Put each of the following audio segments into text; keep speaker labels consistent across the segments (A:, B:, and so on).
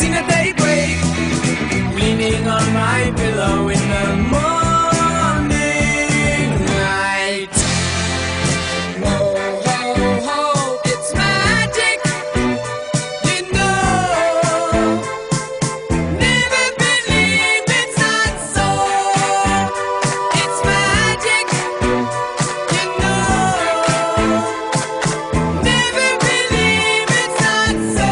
A: seen a daybreak, leaning on my pillow in the morning light. Whoa, ho, ho, it's magic, you know. Never believe it's not so. It's magic, you know. Never believe it's not so.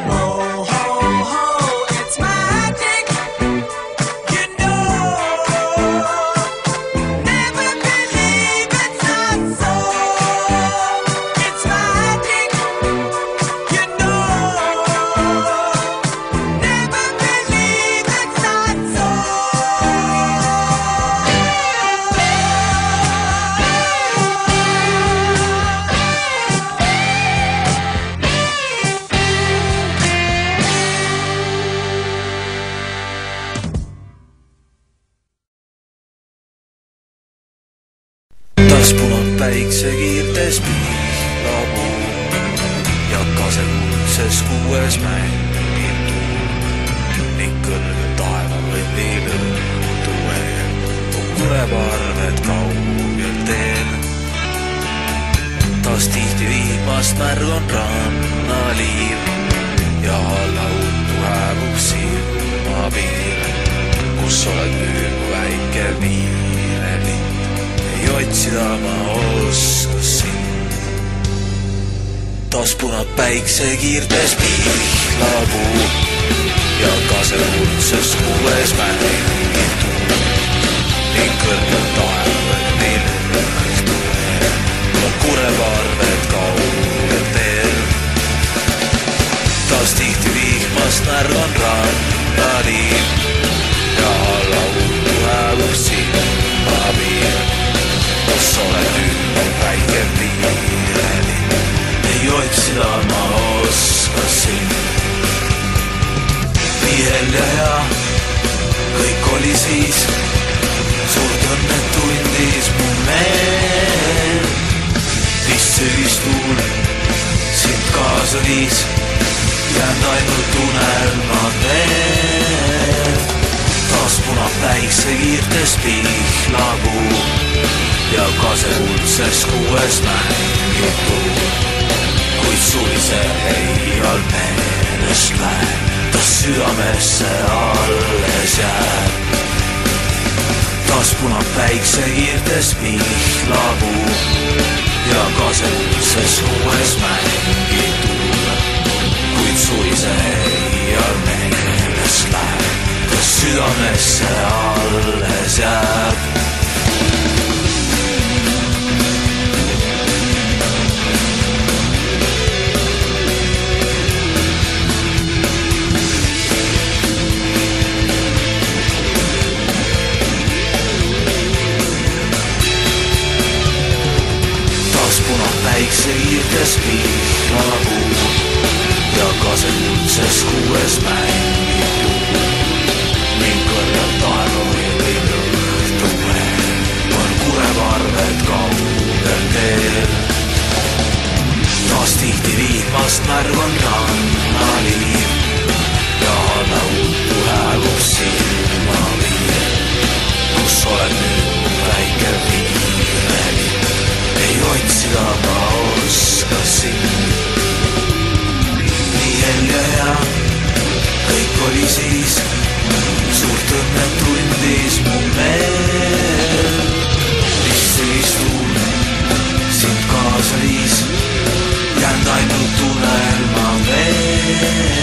A: Whoa, ho, ho, it's magic, you know. Never believe it's not so. It's magic, you know. Never believe it's not so.
B: Taspunud päiksekiirtes pihlapuu ja kasekuulses kuues mängib tuul ning kõrgel taeval õnnil õhtu veel on kureparved kaugel teel. Taas tihti vihmast märg on rannaliiv ja alla uttu hääbub silmapiir, kus oled nüüd mu väike piirelind. Ei otsida ma oskasin. Taspunud päiksekiirtes pihlapuu ja kasekuulses kuues mängib tuul ning kõrgel taeval õnnil õhtu veel on kureparved kaugel teel. Taas tihti vihmast märg on rannaliiv ja alla uttu hääbub silmapiir, kus oled nüüd mu väike piirelind. Ei otsida ma oskasin. Viiel ja hea kõik oli siis, suurt õnnet tundis mu meel. Vist sügistuul sind kaasa viis, jäänud ainult unelmad veel. Taspunud päiksekiirtes pihlapuu ja kasekuulses kuues mängib tuul, kuid suvise heial meelest läheb, ta südamesse alles jääb. Taspunud päiksekiirtes pihlapuu ja kasekuulses kuues mängib tuul, kuid suvise heial meelest läheb, ta südamesse alles jääb. Päiksekiirtes pihlapuu ja kasekuulses kuues mängib tuul ning kõrgel taeval õnnil õhtu veel on kureparved kaugel teel. Taas tihti vihmast märg on rannaliiv ja alla uttu hääbub silmapiir, kus oled nüüd mu väike piirelind. Ei otsida ma oskasin. Viiel ja hea kõik oli siis, suurt õnnet tundis mu meel. Vist sügistuul sind kaasa viis, jäänud ainult unelma veel.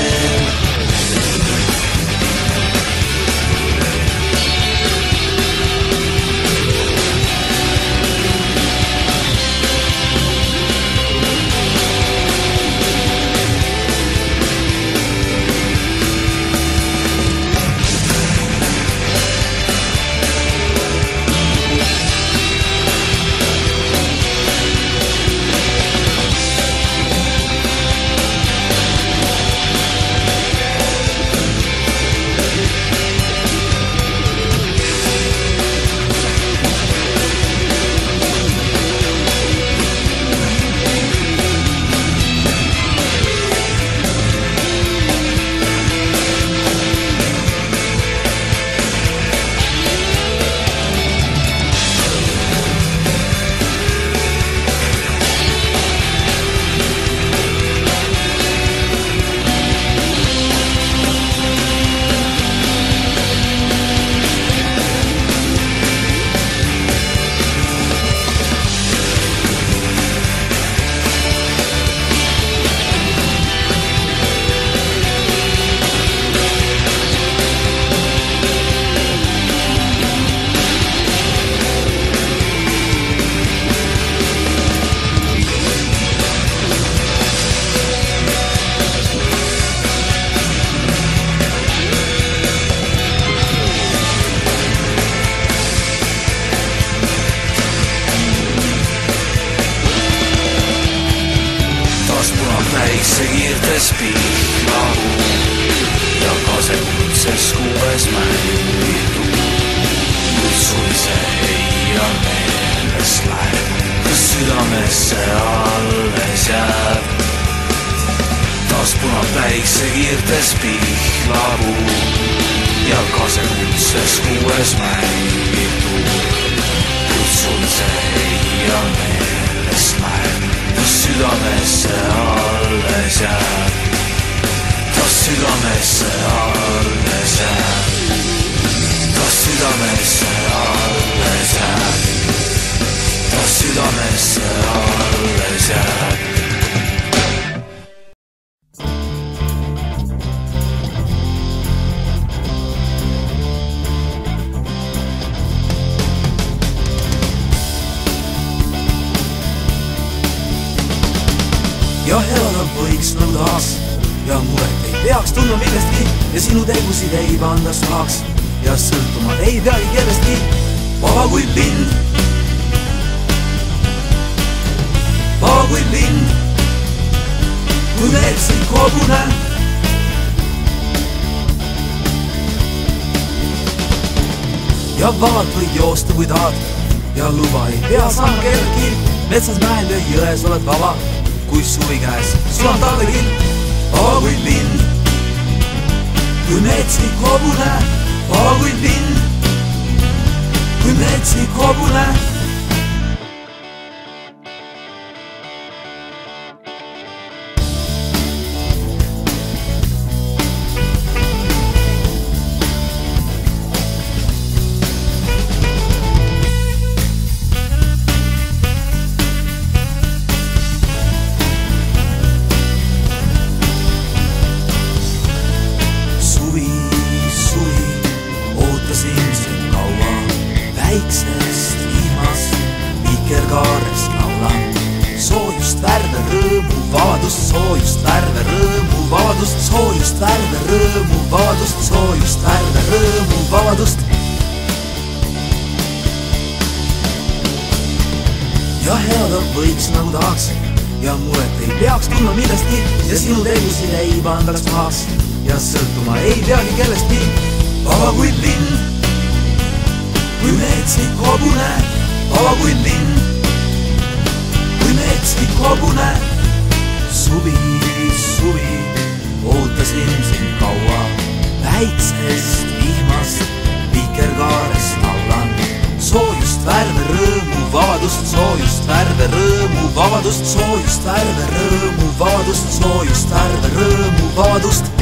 B: südamesse alles jääb. Taas punab päiksekiirtes pihlapuu ja kasekutses kuues mängib tuul. Kuid sul see ja meelest läheb, taas südamesse alles jääb. Taas südamesse alles jääb, taas südamesse alles jääb, taas südamesse alles jääb.
C: Ja elada võiks nagu tahaks ja muret ei peaks tundma millestki ja sinu tegusid ei pandaks tahaks ja sõltuma ei peagi kellestki. Vaba kui lind, vaba kui lind, kui metsik hobune. Ja vabalt võid joosta kui tahad ja luba ei pea saama kellelgi. Metsas, mäel ja jões oled vaba, kui suvi käes sul on talvekill. Vaba kui lind, kui metsik hobune. Vaba kui lind, kui metsik hobune. Väiksest vihmast, vikerkaarest laulan. Soojust, värve, rõõmu, vabadust, soojust, värve, rõõmu, vabadust, soojust, värve, rõõmu, vabadust, soojust, värve, rõõmu, vabadust. Ja elada võiks nagu tahaks ja muret ei peaks tundma millestki ja sinu tegusid ei pandaks pahaks ja sõltuma ei peagi kellestki. Vaba kui lind, kui metsik hobune. Vaba kui lind, kui metsik hobune. Suvi, suvi, ootasin sind kaua. Väiksest vihmast, vikerkaarest laulan. Soojust, värve, rõõmu, vabadust, soojust, värve, rõõmu, vabadust, soojust, värve, rõõmu, vabadust, soojust, värve, rõõmu, vabadust.